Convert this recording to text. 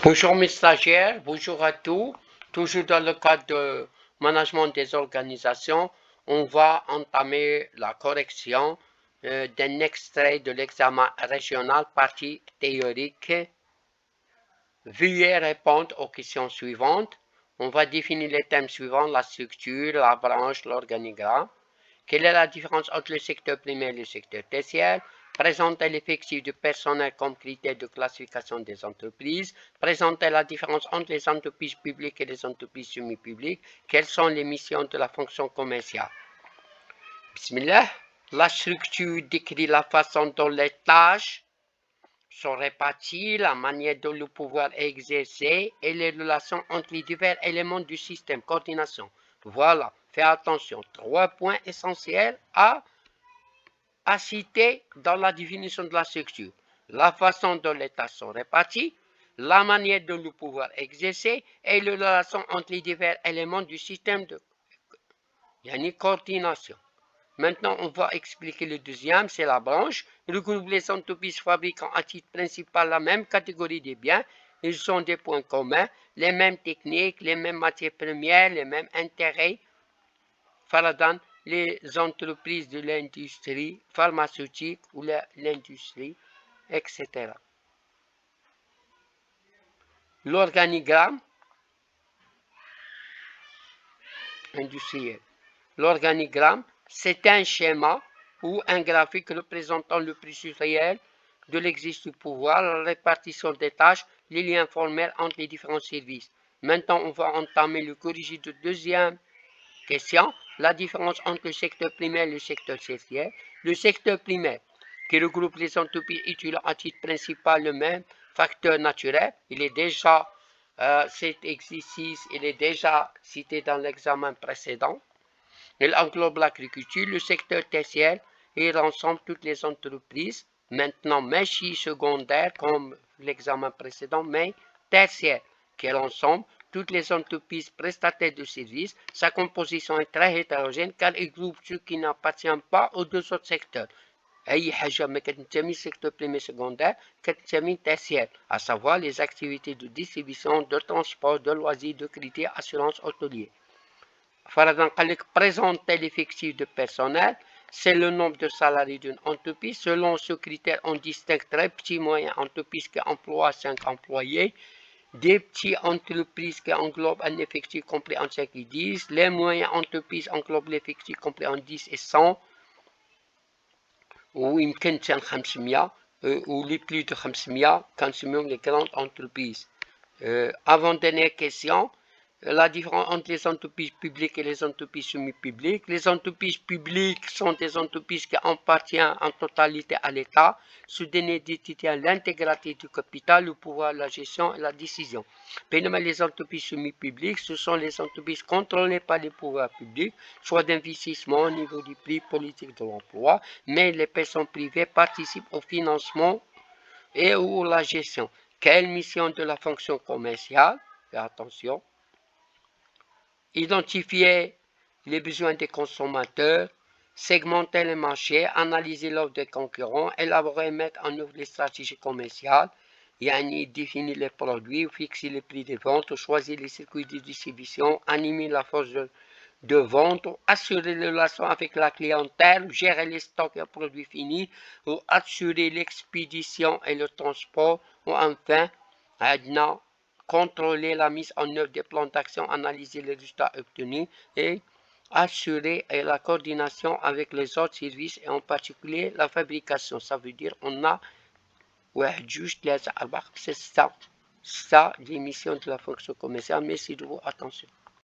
Bonjour mes stagiaires, bonjour à tous. Toujours dans le cadre de management des organisations, on va entamer la correction d'un extrait de l'examen régional partie théorique. Veuillez répondre aux questions suivantes. On va définir les thèmes suivants: la structure, la branche, l'organigramme. Quelle est la différence entre le secteur primaire et le secteur tertiaire? Présenter l'effectif du personnel comme critère de classification des entreprises. Présenter la différence entre les entreprises publiques et les entreprises semi-publiques. Quelles sont les missions de la fonction commerciale? Bismillah. La structure décrit la façon dont les tâches sont réparties, la manière dont le pouvoir est exercé et les relations entre les divers éléments du système. Coordination. Voilà, fais attention. 3 points essentiels à citer dans la définition de la structure. La façon dont les tâches sont réparties, la manière dont le pouvoir est exercé et les relations entre les divers éléments du système de coordination. Maintenant, on va expliquer le deuxième, c'est la branche. Regroupe les entreprises fabriquant à titre principal la même catégorie de biens. Ils ont des points communs, les mêmes techniques, les mêmes matières premières, les mêmes intérêts. Faradan, les entreprises de l'industrie pharmaceutique ou l'industrie, etc. L'organigramme industriel. L'organigramme, c'est un schéma ou un graphique représentant le processus réel de l'exercice du pouvoir, la répartition des tâches, les liens formels entre les différents services. Maintenant, on va entamer le corrigé de deuxième question. La différence entre le secteur primaire et le secteur tertiaire. Le secteur primaire, qui regroupe les entreprises utilisant à titre principal le même facteur naturel, il est déjà, cet exercice, il est déjà cité dans l'examen précédent. Il englobe l'agriculture, le secteur tertiaire et l'ensemble de toutes les entreprises. Maintenant, méchi secondaire, comme l'examen précédent, mais tertiaire, qui est l'ensemble toutes les entreprises prestataires de services. Sa composition est très hétérogène car il groupe ceux qui n'appartiennent pas aux deux autres secteurs. أي حاجة ما كتنتمي secteur primaire secondaire كتنتمي tertiaire, à savoir les activités de distribution, de transport, de loisirs, de crédit, assurance hôtelier. Faradan Kalik présenter l'effectif de personnel, c'est le nombre de salariés d'une entreprise. Selon ce critère, on distingue très petits moyens entreprises qui emploient 5 employés, des petites entreprises qui englobent un effectif compris en 5 et 10, les moyennes entreprises englobent l'effectif compris en 10 et 100, ou ou les plus de 500, quand c'est même les grandes entreprises. Avant-dernière question. La différence entre les entreprises publiques et les entreprises semi-publiques. Les entreprises publiques sont des entreprises qui appartiennent en totalité à l'État. Ce dernier détient l'intégralité du capital, le pouvoir, la gestion et la décision. Les entreprises semi-publiques, ce sont les entreprises contrôlées par les pouvoirs publics, soit d'investissement au niveau du prix politique de l'emploi, mais les personnes privées participent au financement et ou la gestion. Quelle mission de la fonction commerciale? Fais attention. Identifier les besoins des consommateurs, segmenter les marchés, analyser l'offre des concurrents, élaborer et mettre en œuvre les stratégies commerciales, définir les produits, fixer les prix des ventes, choisir les circuits de distribution, animer la force de vente, assurer les relations avec la clientèle, gérer les stocks et produits finis, ou assurer l'expédition et le transport, ou enfin, contrôler la mise en œuvre des plans d'action, analyser les résultats obtenus et assurer la coordination avec les autres services et en particulier la fabrication. Ça veut dire on a juste c'est ça les missions de la fonction commerciale. Merci de votre attention.